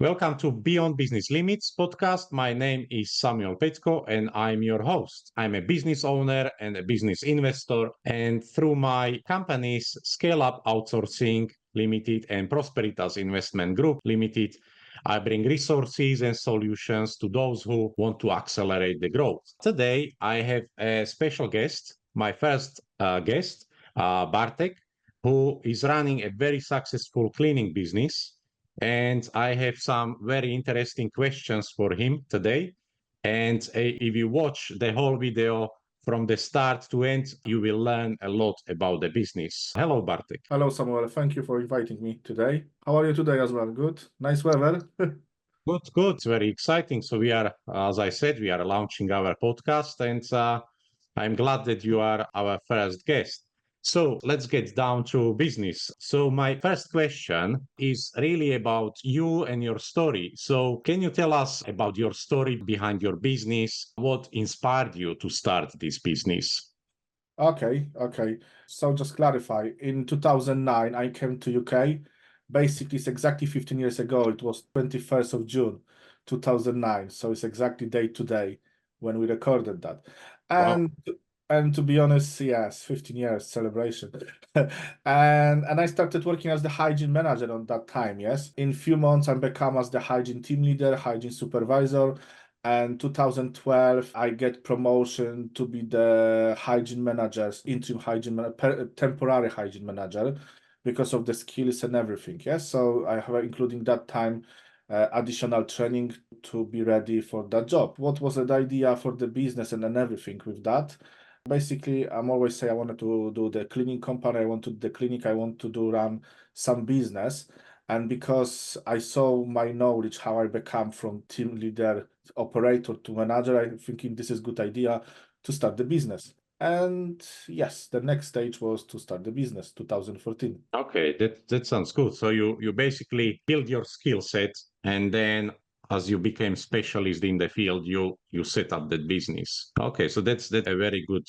Welcome to Beyond Business Limits podcast. My name is Samuel Petko and I'm your host. I'm a business owner and a business investor. And through my companies, Scale Up Outsourcing Limited and Prosperitas Investment Group Limited, I bring resources and solutions to those who want to accelerate the growth. Today, I have a special guest, my first guest, Bartek, who is running a very successful cleaning business. And I have some very interesting questions for him today. And if you watch the whole video from the start to end, you will learn a lot about the business. Hello, Bartek. Hello, Samuel. Thank you for inviting me today. How are you today as well? Good? Nice weather? Good. It's very exciting. So we are, as I said, we are launching our podcast and I'm glad that you are our first guest. So let's get down to business. So my first question is really about you and your story. So can you tell us about your story behind your business? What inspired you to start this business? Okay. So just clarify, in 2009, I came to UK. Basically, it's exactly 15 years ago. It was 21st of June, 2009. So it's exactly day to day when we recorded that. Wow. And to be honest, yes, 15 years celebration. And I started working as the hygiene manager on that time, yes. In few months, I become as the hygiene team leader, hygiene supervisor. And 2012, I get promotion to be the hygiene manager, interim temporary hygiene manager, because of the skills and everything. Yes, so I have including that time additional training to be ready for that job. What was the idea for the business and everything with that? Basically, I'm always say I wanted to do the cleaning company. I want to do the clinic. I want to do run some business. And because I saw my knowledge, how I become from team leader, operator to manager, I'm thinking this is good idea to start the business. And yes, the next stage was to start the business, 2014. Okay, that sounds good. So you basically build your skill set and then as you became specialist in the field, you set up that business. Okay, so that's a very good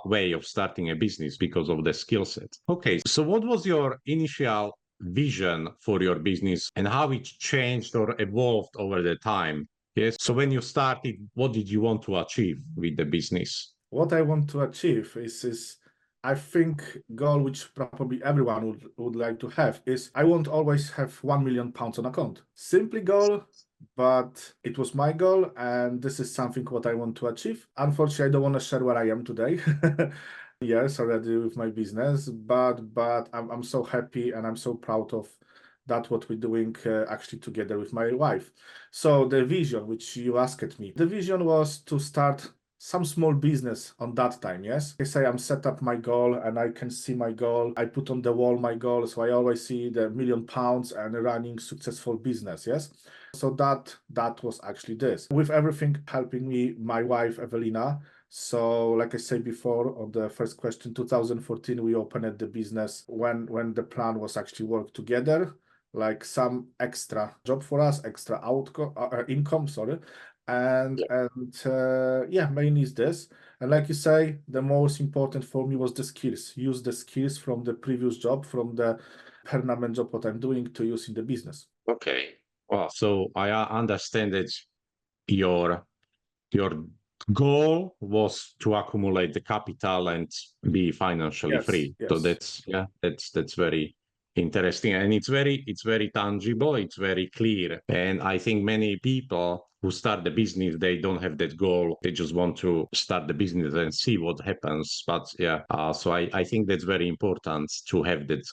way of starting a business because of the skill set. Okay, so what was your initial vision for your business and how it changed or evolved over the time? Yes. So when you started, what did you want to achieve with the business? What I want to achieve is I think goal which probably everyone would like to have is I won't always have £1 million on account. Simply goal, but it was my goal and this is something what I want to achieve. Unfortunately, I don't want to share where I am today. Years already with my business, but I'm so happy and I'm so proud of that what we're doing actually together with my wife. So the vision which you asked me, the vision was to start some small business on that time, yes. I say I'm set up my goal and I can see my goal. I put on the wall my goal, so I always see the £1 million and running successful business, yes. So that was actually this. With everything helping me, my wife Evelina. So like I said before, on the first question, 2014, we opened the business when the plan was actually work together, like some extra job for us, extra income, sorry. Yeah, mainly is this. And like you say, the most important for me was the skills. Use the skills from the previous job, from the permanent job what I'm doing to use in the business. Okay. Well, so I understand that your your goal was to accumulate the capital and be financially Yes, free. So yes. that's very interesting and it's very tangible, it's very clear. And I think many people who start the business, they don't have that goal. They just want to start the business and see what happens. But so I think that's very important to have that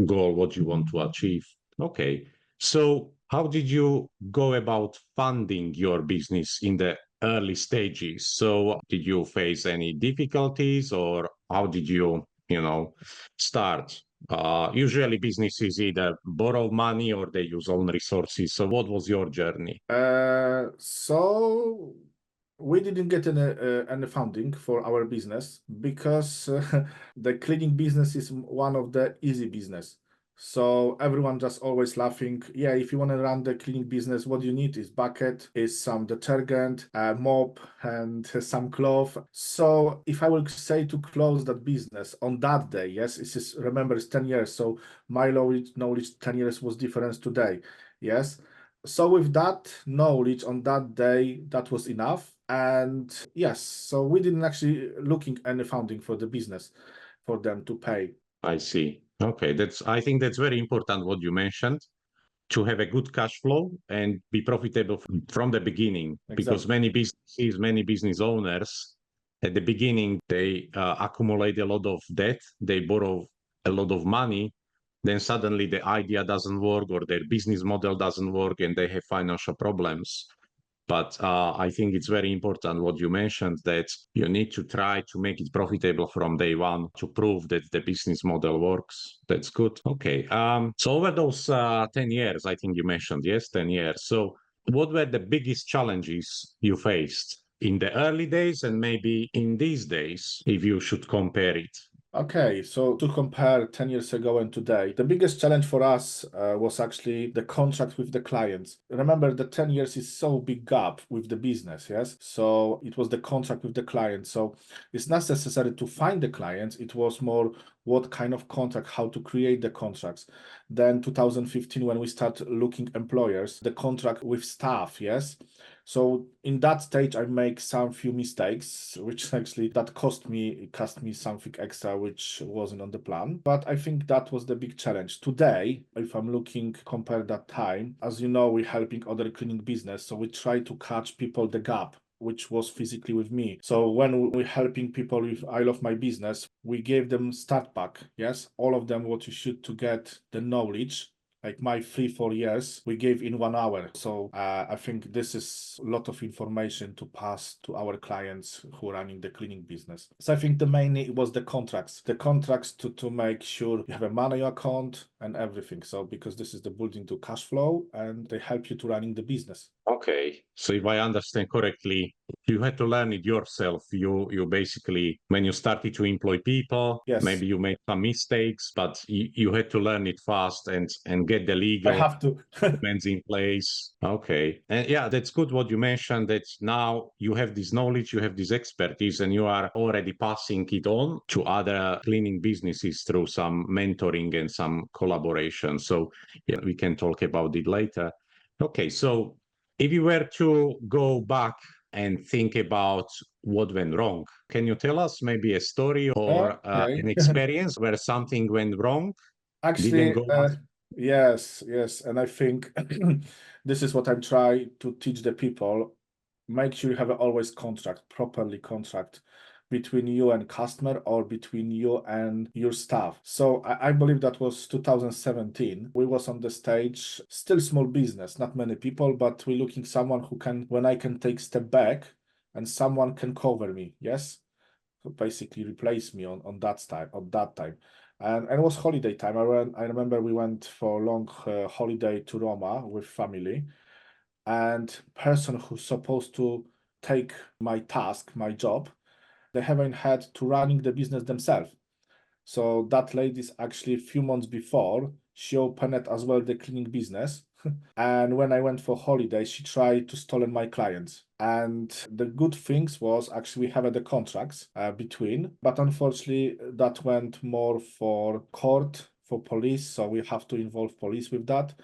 goal, what you want to achieve. Okay. So how did you go about funding your business in the early stages? So did you face any difficulties or how did start? Usually businesses either borrow money or they use own resources. So what was your journey? So we didn't get any funding for our business because the cleaning business is one of the easy business. So everyone just always laughing. Yeah, if you want to run the cleaning business, what you need is bucket, is some detergent, mop, and some cloth. So if I will say to close that business on that day, yes, remember it's 10 years. So my knowledge 10 years was different today. Yes. So with that knowledge on that day, that was enough. And yes, so we didn't actually looking any funding for the business for them to pay. I see. Okay, I think that's very important what you mentioned, to have a good cash flow and be profitable from the beginning. Because Exactly. many businesses, many business owners, at the beginning, they accumulate a lot of debt, they borrow a lot of money, then suddenly the idea doesn't work or their business model doesn't work and they have financial problems. But I think it's very important what you mentioned, that you need to try to make it profitable from day one to prove that the business model works. That's good. Okay. So over those 10 years, I think you mentioned, yes, 10 years. So what were the biggest challenges you faced in the early days and maybe in these days, if you should compare it? Okay, so to compare 10 years ago and today, the biggest challenge for us was actually the contract with the clients. Remember, the 10 years is so big gap with the business, yes? So it was the contract with the client. So it's not necessary to find the clients, it was more what kind of contract, how to create the contracts. Then 2015, when we start looking employers, the contract with staff, yes? So in that stage, I make some few mistakes, which actually that cost me something extra, which wasn't on the plan. But I think that was the big challenge. Today, if I'm looking compare that time, as you know, we're helping other cleaning business, so we try to catch people the gap which was physically with me. So when we're helping people with I Love My Business, we gave them start pack. Yes, all of them what you should to get the knowledge like my 3-4 years we gave in 1 hour. So I think this is a lot of information to pass to our clients who are running the cleaning business. So I think the main was the contracts to make sure you have a money account and everything. So because this is the building to cash flow and they help you to running the business. Okay. So if I understand correctly, you had to learn it yourself. You basically, when you started to employ people, Yes, maybe you made some mistakes, but you had to learn it fast and get the I legal have to. documents in place. Okay. And yeah, that's good what you mentioned, that now you have this knowledge, you have this expertise, and you are already passing it on to other cleaning businesses through some mentoring and some collaboration. So yeah, we can talk about it later. Okay. So if you were to go back and think about what went wrong, can you tell us maybe a story or Okay. an experience where something went wrong, didn't Actually, go as yes. And I think this is what I'm trying to teach the people. Make sure you have always properly contract between you and customer or between you and your staff. So I believe that was 2017. We was on the stage, still small business, not many people, but we're looking someone who can, when I can take step back and someone can cover me. Yes. So basically replace me on that time. And it was holiday time. I remember we went for a long holiday to Roma with family, and person who's supposed to take my task, my job, they haven't had to running the business themselves. So that lady's actually a few months before, she opened as well the cleaning business. And when I went for holiday, she tried to stolen my clients. And the good things was actually we have the contracts between, but unfortunately that went more for court, for police. So we have to involve police with that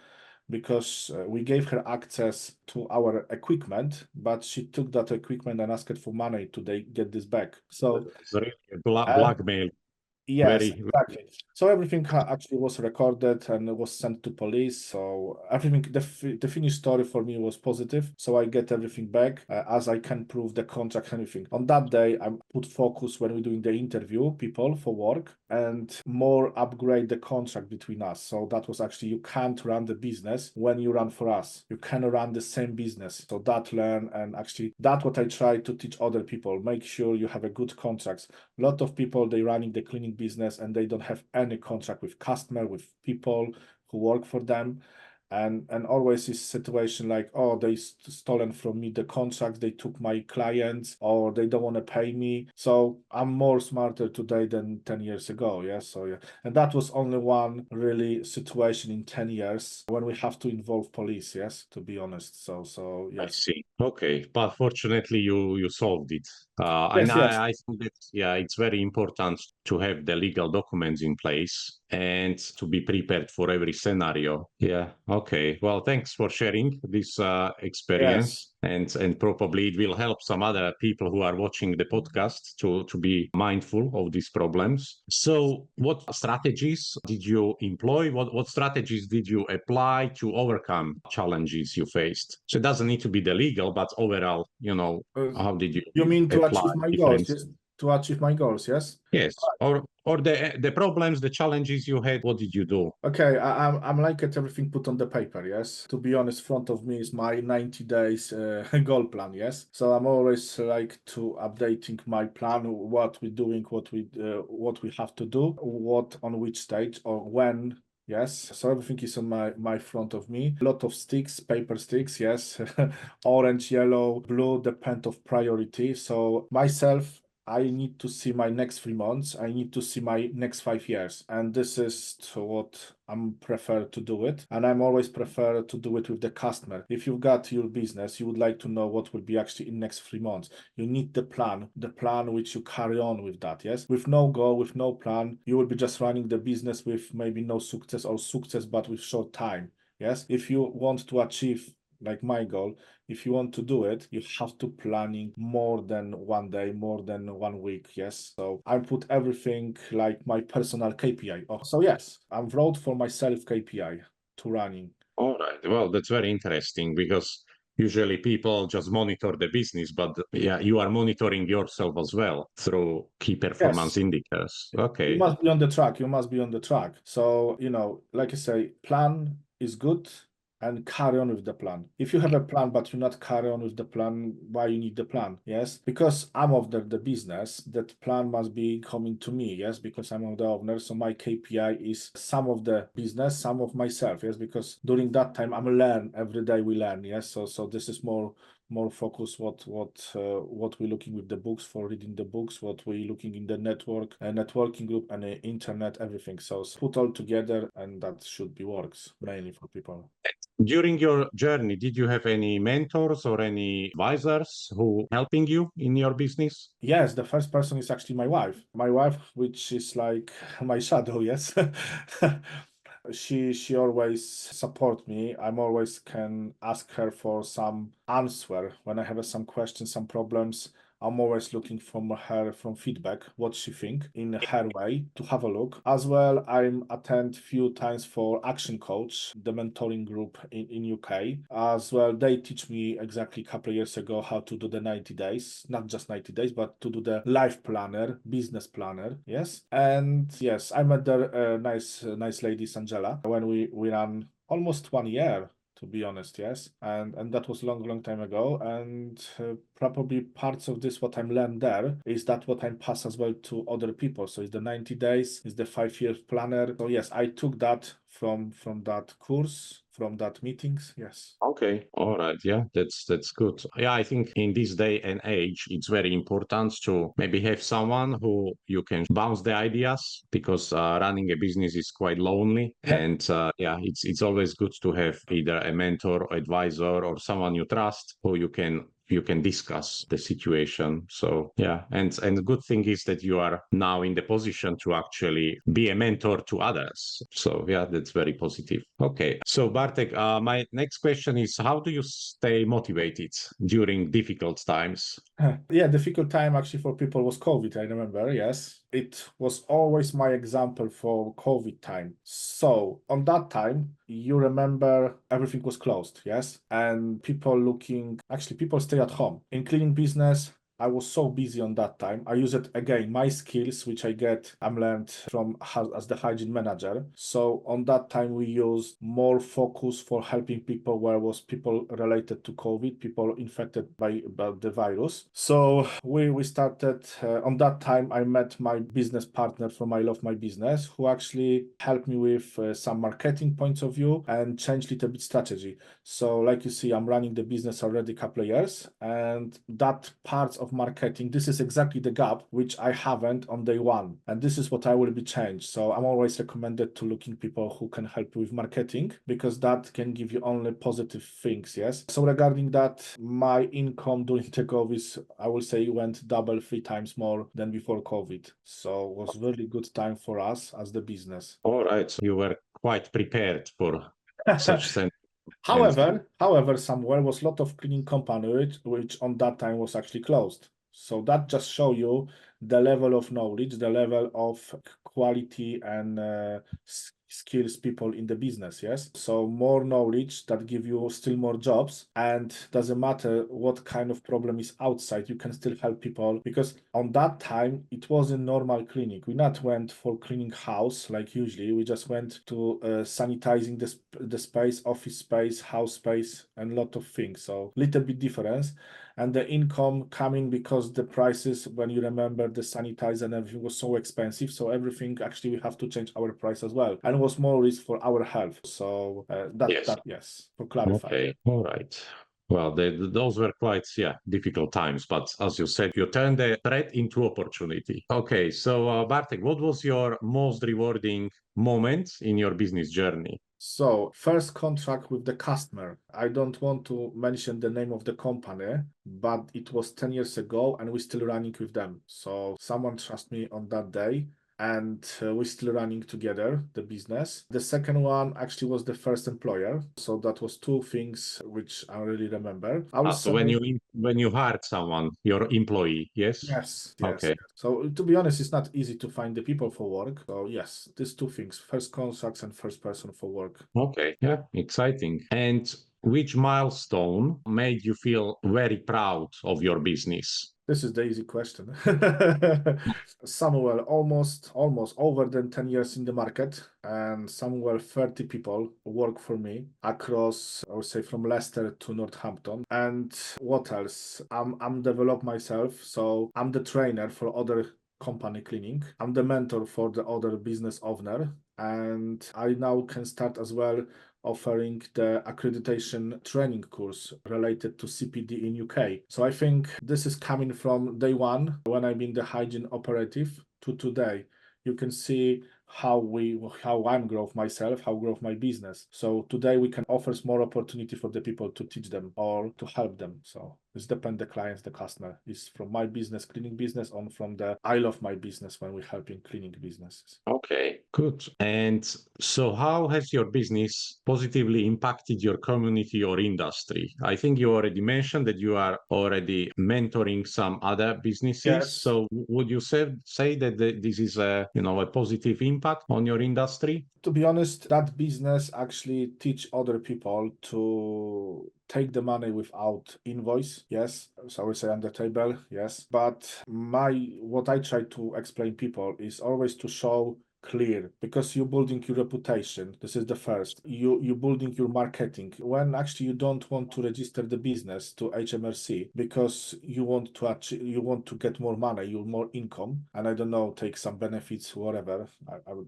because we gave her access to our equipment, but she took that equipment and asked for money to get this back. So it's really a uh, blackmail? yes, Very, exactly. So everything actually was recorded and was sent to police. So everything, the finished story for me was positive. So I get everything back as I can prove the contract and everything. On that day, I put focus when we're doing the interview, people for work, and more upgrade the contract between us. So that was actually you can't run the business when you run for us. You can run the same business. So that learn and actually that's what I try to teach other people. Make sure you have a good contracts. A lot of people they running the cleaning business and they don't have any contract with customer, with people who work for them. And always this situation like, oh, they stolen from me the contracts, they took my clients, or they don't want to pay me. So I'm more smarter today than 10 years ago. Yeah. So yeah. And that was only one really situation in 10 years when we have to involve police, yes, to be honest. So I yes. see. Okay, but fortunately, you solved it. And Yes, yes. I think that yeah, it's very important to have the legal documents in place and to be prepared for every scenario. Yeah. Okay. Well, thanks for sharing this Yes. experience, and probably it will help some other people who are watching the podcast to be mindful of these problems. So, what strategies did you employ? What strategies did you apply to overcome challenges you faced? So it doesn't need to be the legal, but overall, Uh, how did you you mean to apply achieve my goals? different? Yes. To achieve my goals, yes. Yes, or the problems, the challenges you had. What did you do? Okay, I'm like at everything put on the paper, yes. To be honest, front of me is my 90 days goal plan, yes. So I'm always like to updating my plan, what we're doing, what we have to do, what on which stage or when. Yes, so everything is on my front of me. A lot of sticks, paper sticks, yes. Orange, yellow, blue, depend of priority. So myself, I need to see my next 3 months. I need to see my next 5 years, and this is what I'm prefer to do it. And I'm always prefer to do it with the customer. If you've got your business, you would like to know what will be actually in next 3 months. You need the plan which you carry on with that. Yes, with no goal, with no plan, you will be just running the business with maybe no success or success, but with short time. Yes, if you want to achieve like my goal, if you want to do it, you have to planning more than one day, more than 1 week. Yes. So I put everything like my personal KPI. Oh, so yes, I'm wrote for myself KPI to running. All right. Well, that's very interesting because usually people just monitor the business, but yeah, you are monitoring yourself as well through key performance Yes. indicators. You Okay. must be on the track. You must be on the track. So, like I say, plan is good and carry on with the plan. If you have a plan, but you not carry on with the plan, why you need the plan? Yes. Because I'm of the business, that plan must be coming to me. Yes. Because I'm of the owner. So my KPI is some of the business, some of myself. Yes. Because during that time, I'm learn every day we learn. Yes. So this is more focus what we're looking with the books for reading the books, what we're looking in the networking group and internet, everything. So put all together, and that should be works mainly for people. During your journey, did you have any mentors or any advisors who helping you in your business? Yes, the first person is actually my wife. My wife, which is like my shadow, yes. She always support me. I'm always can ask her for some answer when I have some questions, some problems. I'm always looking from her from feedback, what she think in her way to have a look. As well, I'm attend few times for Action Coach, the mentoring group in UK. As well, they teach me exactly a couple of years ago how to do the 90 days, not just 90 days, but to do the life planner, business planner. Yes. And yes, I met the nice lady, Angela, when we ran almost 1 year, to be honest. Yes, and that was long time ago, and probably parts of this what I'm learned there is that what I'm pass as well to other people. So it's the 90 days, it's the 5 year planner. So yes, I took that from that course, from that meetings. Yes. Okay. All right. Yeah, that's good. Yeah, I think in this day and age, it's very important to maybe have someone who you can bounce the ideas because running a business is quite lonely. Yeah. And yeah, it's always good to have either a mentor, advisor, or someone you trust who you can discuss the situation. So yeah, and the good thing is that you are now in the position to actually be a mentor to others. So yeah, that's very positive. Okay, so Bartek, my next question is, how do you stay motivated during difficult times? Yeah, difficult time actually for people was COVID, I remember. Yes, it was always my example for COVID time. So on that time, you remember everything was closed, yes, and people stay at home. In cleaning business, I was so busy on that time. I use it again, my skills, which I'm learned from as the hygiene manager. So on that time, we used more focus for helping people where was people related to COVID, people infected by the virus. So we started on that time. I met my business partner from I Love My Business, who actually helped me with some marketing points of view and changed little bit strategy. So like you see, I'm running the business already a couple of years, and that part of of marketing. This is exactly the gap which I haven't on day one. And this is what I will be changed. So I'm always recommended to looking people who can help you with marketing, because that can give you only positive things. Yes. So regarding that, my income during the COVID, I will say, went double, 3 times more than before COVID. So it was really good time for us as the business. All right. So you were quite prepared for such things. However, somewhere was a lot of cleaning company which on that time was actually closed. So that just show you the level of knowledge, the level of quality and skills people in the business. Yes. So more knowledge that give you still more jobs, and doesn't matter what kind of problem is outside, you can still help people, because on that time it wasn't normal clinic. We not went for cleaning house like usually. We just went to sanitizing the space, office space, house space, and a lot of things. So little bit difference. And the income coming because the prices, when you remember, the sanitizer and everything was so expensive. So everything actually we have to change our price as well, and it was more risk for our health. So yes, for clarify. Okay. All right. Well, those were quite, difficult times. But as you said, you turned the threat into opportunity. Okay. So, Bartek, what was your most rewarding moment in your business journey? So first contract with the customer. I don't want to mention the name of the company, but it was 10 years ago and we're still running with them. So someone trust me on that day, and we're still running together the business. The second one actually was the first employer. So that was two things which I really remember. I will So say when you hired someone, your employee, yes? yes. Okay. So to be honest, it's not easy to find the people for work. So yes, these two things: first contracts and first person for work. Okay. Yeah. Exciting. And which milestone made you feel very proud of your business? This is the easy question. Somewhere almost over than 10 years in the market, and somewhere 30 people work for me across, I would say, from Leicester to Northampton. And what else? I'm develop myself, so I'm the trainer for other company cleaning. I'm the mentor for the other business owner, and I now can start as well offering the accreditation training course related to CPD in UK. So I think this is coming from day one when I've been the hygiene operative to today. You can see how I'm growth myself, how growth my business. So today we can offer more opportunity for the people to teach them or to help them. So this depends the clients, the customer is from my business, cleaning business, on from the I love my business when we're helping cleaning businesses. Okay, good. And so how has your business positively impacted your community or industry? I think you already mentioned that you are already mentoring some other businesses. Yes. So would you say that this is a positive impact on your industry? To be honest, that business actually teach other people to take the money without invoice. Yes. So I would say on the table. Yes. But what I try to explain people is always to show clear, because you're building your reputation. This is the first. You're building your marketing. When actually you don't want to register the business to HMRC because you want to get more money, you more income, and I don't know, take some benefits, whatever.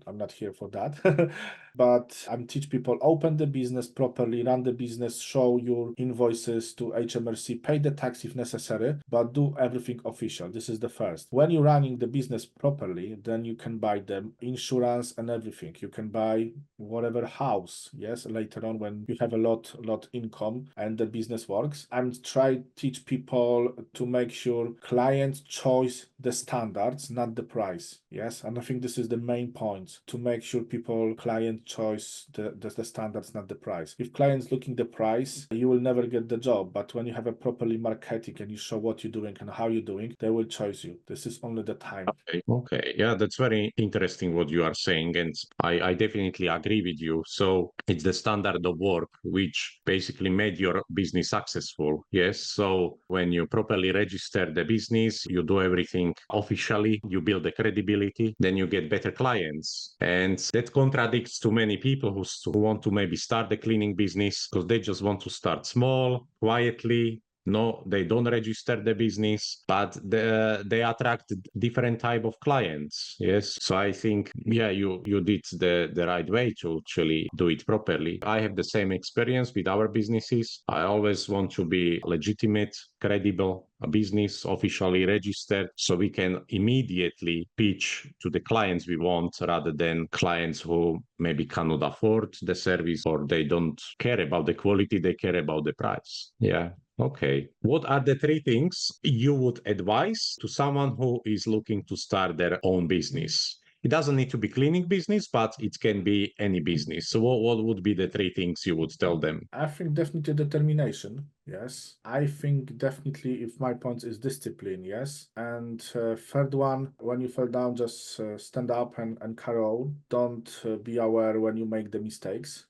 I'm not here for that. But I'm teach people open the business properly, run the business, show your invoices to HMRC, pay the tax if necessary, but do everything official. This is the first. When you're running the business properly, then you can buy them insurance and everything. You can buy whatever house, yes, later on when you have a lot income and the business works. And try teach people to make sure clients choose the standards, not the price. Yes. And I think this is the main point, to make sure client choose the standards, not the price. If clients looking the price, you will never get the job. But when you have a properly marketing and you show what you're doing and how you're doing, they will choose you. This is only the time. Okay. Yeah, that's very interesting what you are saying. And I definitely agree with you. So it's the standard of work which basically made your business successful. Yes. So when you properly register the business, you do everything officially, you build the credibility, then you get better clients. And that contradicts to many people who want to maybe start the cleaning business because they just want to start small, quietly, No, they don't register the business, but they attract different type of clients. Yes. So I think, yeah, you did the right way to actually do it properly. I have the same experience with our businesses. I always want to be legitimate, credible, a business officially registered, so we can immediately pitch to the clients we want rather than clients who maybe cannot afford the service or they don't care about the quality, they care about the price. Yeah. Okay. What are the three things you would advise to someone who is looking to start their own business? It doesn't need to be cleaning business, but it can be any business. So what would be the three things you would tell them? I think definitely determination. Yes. I think definitely if my point is discipline. Yes. And third one, when you fall down, just stand up and carry on. Don't be aware when you make the mistakes.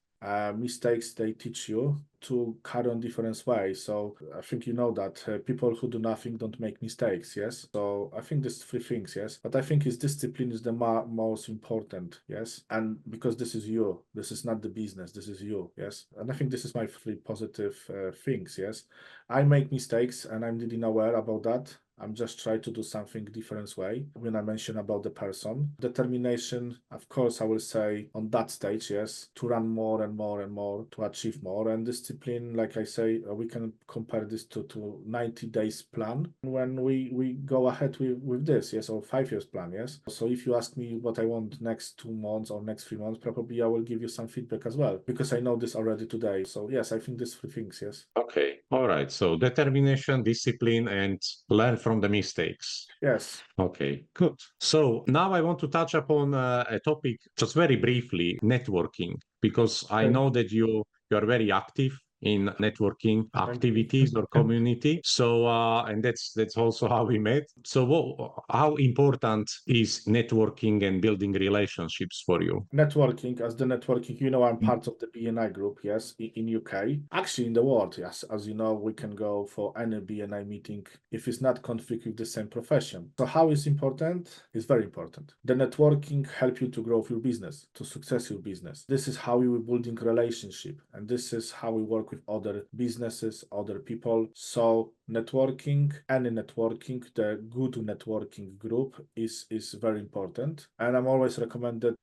Mistakes, they teach you to carry on different ways. So I think you know that people who do nothing don't make mistakes. Yes. So I think these three things. Yes. But I think is discipline is the most important. Yes. And because this is you, this is not the business. This is you. Yes. And I think this is my three positive things. Yes. I make mistakes and I'm really aware about that. I'm just trying to do something different way. When I mention about the person, determination, of course, I will say on that stage, yes, to run more and more and more, to achieve more. And discipline, like I say, we can compare this to 90 days plan when we go ahead with this, yes, or 5 years plan, yes. So if you ask me what I want next 2 months or next 3 months, probably I will give you some feedback as well, because I know this already today. So yes, I think these three things, yes. Okay. All right. So determination, discipline, and learn from the mistakes. Yes. Okay, good. So now I want to touch upon a topic just very briefly, networking, because I Okay. know that you are very active in networking Thank you. activities or community. So and that's also how we met. So how important is networking and building relationships for you? Networking, as the networking, I'm part of the BNI group, yes, in UK. Actually, in the world, yes. As you know, we can go for any BNI meeting if it's not conflict with the same profession. So how is important? It's very important. The networking help you to grow your business, to success your business. This is how you building relationship, and this is how we work with other businesses, other people. So networking, any networking, the good networking group is very important, and I'm always recommended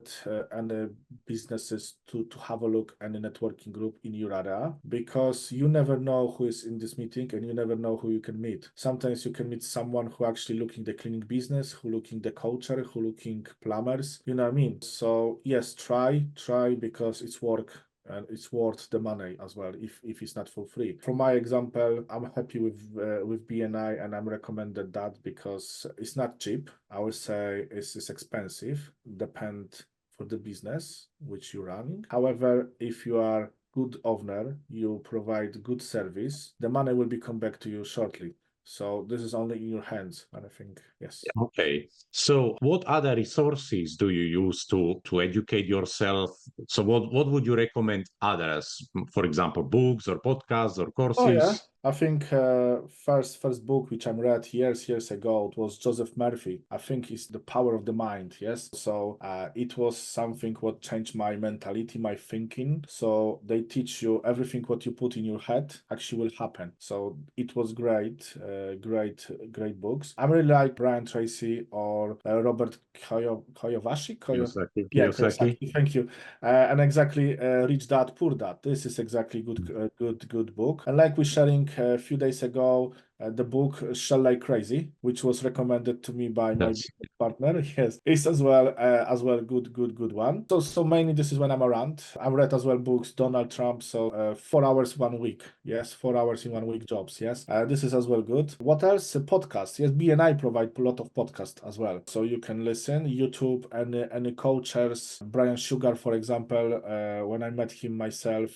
any businesses to have a look at a networking group in your area, because you never know who is in this meeting and you never know who you can meet. Sometimes you can meet someone who actually looking the cleaning business, who looking the culture, who looking plumbers, you know what I mean? So yes, try because it's work and it's worth the money as well if it's not for free. For my example, I'm happy with BNI and I'm recommended that because it's not cheap. I would say it's expensive, depend for the business which you're running. However, if you are good owner, you provide good service, the money will be come back to you shortly. So this is only in your hands, and I think yes. Okay. So what other resources do you use to educate yourself? So what would you recommend others? For example, books or podcasts or Oh yeah, courses? I think first book which I read years ago, it was Joseph Murphy. I think it's The Power of the Mind. Yes, so it was something what changed my mentality, my thinking. So they teach you everything what you put in your head actually will happen. So it was great books. I really like Brian Tracy or Robert Koyovashi. Kiyosaki. Yeah, Kiyosaki. Kiyosaki. Thank you. And exactly, Rich Dad Poor Dad. This is exactly good book. And like we sharing a few days ago, the book Shell Like Crazy, which was recommended to me by my Yes. business partner. Yes, it's as well good one. So mainly this is when I'm around. I've read as well books Donald Trump. So 4 hours 1 week. Yes, 4 hours in 1 week jobs. Yes, this is as well good. What else? Podcast. Yes, BNI provide a lot of podcast as well, so you can listen YouTube and any coaches. Brian Sugar, for example, when I met him myself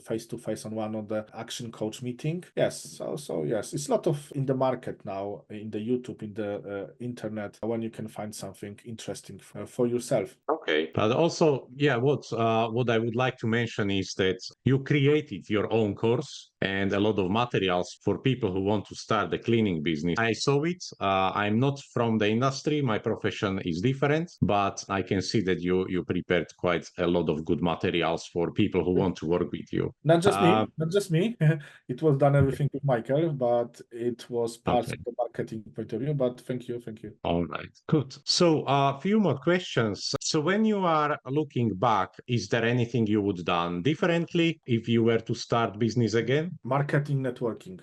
face to face on one of the action coach meeting. Yes, so yes, it's a lot of in the market now, in the YouTube, in the internet, when you can find something interesting for yourself. Okay. But also, yeah, what I would like to mention is that you created your own course and a lot of materials for people who want to start the cleaning business. I saw it. I'm not from the industry. My profession is different, but I can see that you prepared quite a lot of good materials for people who want to work with you. Not just me. It was done everything with Michael, but it was part Okay. of the marketing point of view. But thank you. All right, good. So a few more questions. So when you are looking back, is there anything you would done differently if you were to start business again? Marketing networking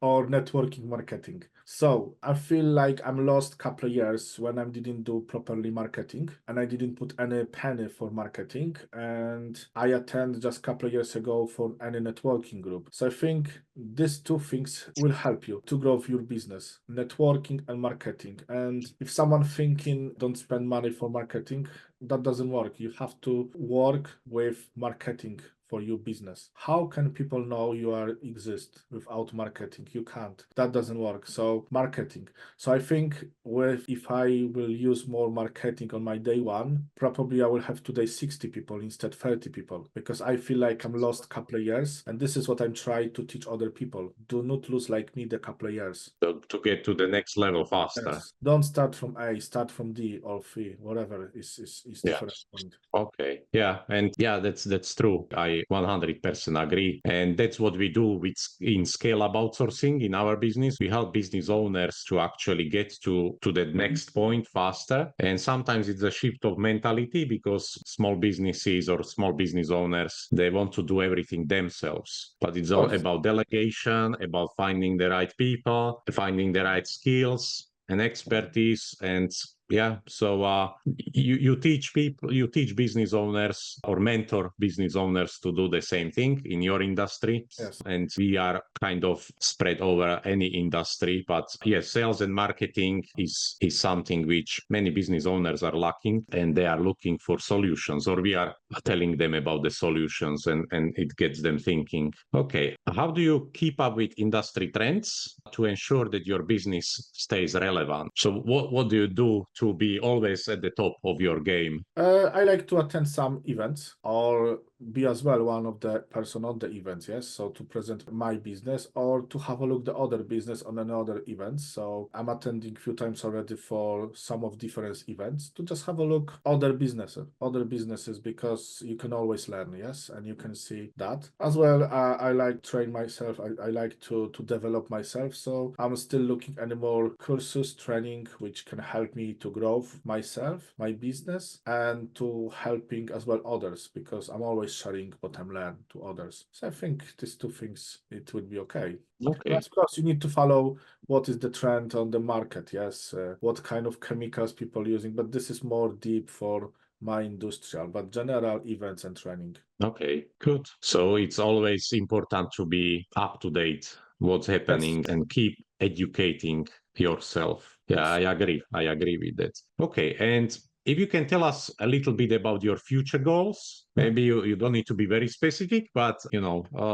or networking marketing. So I feel like I'm lost couple of years when I didn't do properly marketing and I didn't put any penny for marketing, and I attend just a couple of years ago for any networking group. So I think these two things will help you to grow your business, networking and marketing. And if someone thinking don't spend money for marketing, that doesn't work. You have to work with marketing for your business. How can people know you are exist without marketing? You can't. That doesn't work. So marketing. So I think if I will use more marketing on my day one, probably I will have today 60 people instead 30 people, because I feel like I'm lost a couple of years, and this is what I'm trying to teach other people. Do not lose like me the couple of years. So to get to the next level faster. Yes. Don't start from A, start from D or C, whatever is different point. Okay. Yeah. And yeah, that's true. I 100% agree. And that's what we do in scale up outsourcing in our business. We help business owners to actually get to the next point faster. And sometimes it's a shift of mentality, because small businesses or small business owners, they want to do everything themselves. But it's all about delegation, about finding the right people, finding the right skills and expertise. And yeah, so you teach people, you teach business owners or mentor business owners to do the same thing in your industry. Yes. And we are kind of spread over any industry. But yes, sales and marketing is something which many business owners are lacking, and they are looking for solutions, or we are telling them about the solutions, and it gets them thinking. Okay, how do you keep up with industry trends to ensure that your business stays relevant? So what do you do to be always at the top of your game? I like to attend some events or be as well one of the person on the events, yes. So to present my business or to have a look the other business on another events. So I'm attending a few times already for some of different events to just have a look other businesses, because you can always learn, yes, and you can see that as well. I like train myself. I like to develop myself. So I'm still looking any more courses, training which can help me to grow myself, my business, and to helping as well others, because I'm always sharing what I'm learning to others. So I think these two things, it would be okay. Okay. But of course, you need to follow what is the trend on the market, yes, what kind of chemicals people are using, but this is more deep for my industrial, but general events and training. Okay, good. So it's always important to be up to date what's happening and keep educating yourself. Yeah, I agree with that. Okay, and if you can tell us a little bit about your future goals, maybe you don't need to be very specific, but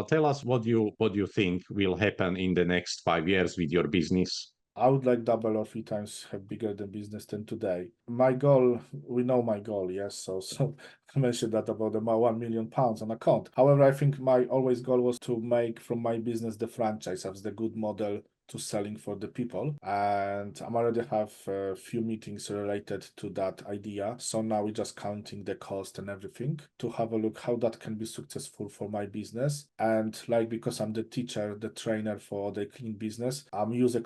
tell us what you think will happen in the next 5 years with your business. I would like double or three times have bigger than business than today. My goal, we know my goal, yes. So I mentioned that about the £1 million on account. However, I think my always goal was to make from my business the franchise as the good model to selling for the people, and I'm already have a few meetings related to that idea. So now we're just counting the cost and everything to have a look how that can be successful for my business. And like, because I'm the teacher, the trainer for the clean business, I'm using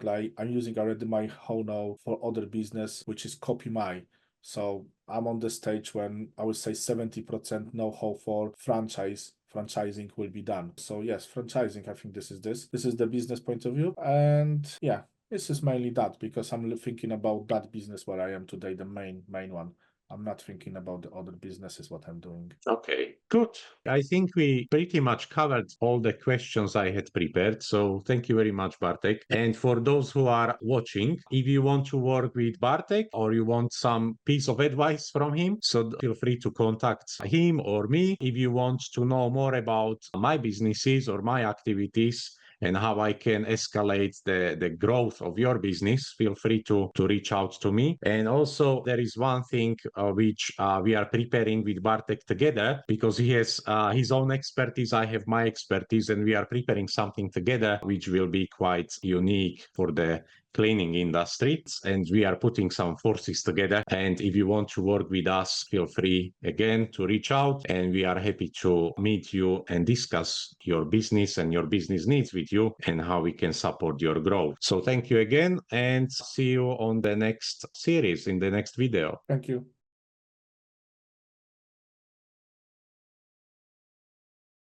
already my know for other business, which is copy my. So I'm on the stage when I would say 70% know-how for franchising will be done. So yes, franchising, I think this is the business point of view. And yeah, this is mainly that, because I'm thinking about that business where I am today, the main one. I'm not thinking about the other businesses, what I'm doing. Okay, good. I think we pretty much covered all the questions I had prepared. So thank you very much, Bartek. And for those who are watching, if you want to work with Bartek or you want some piece of advice from him, so feel free to contact him or me. If you want to know more about my businesses or my activities, and how I can escalate the growth of your business, feel free to reach out to me. And also there is one thing which we are preparing with Bartek together, because he has his own expertise, I have my expertise, and we are preparing something together which will be quite unique for the cleaning industry, and we are putting some forces together. And if you want to work with us, feel free again to reach out, and we are happy to meet you and discuss your business and your business needs with you and how we can support your growth. So thank you again, and see you on the next series, in the next video. Thank you.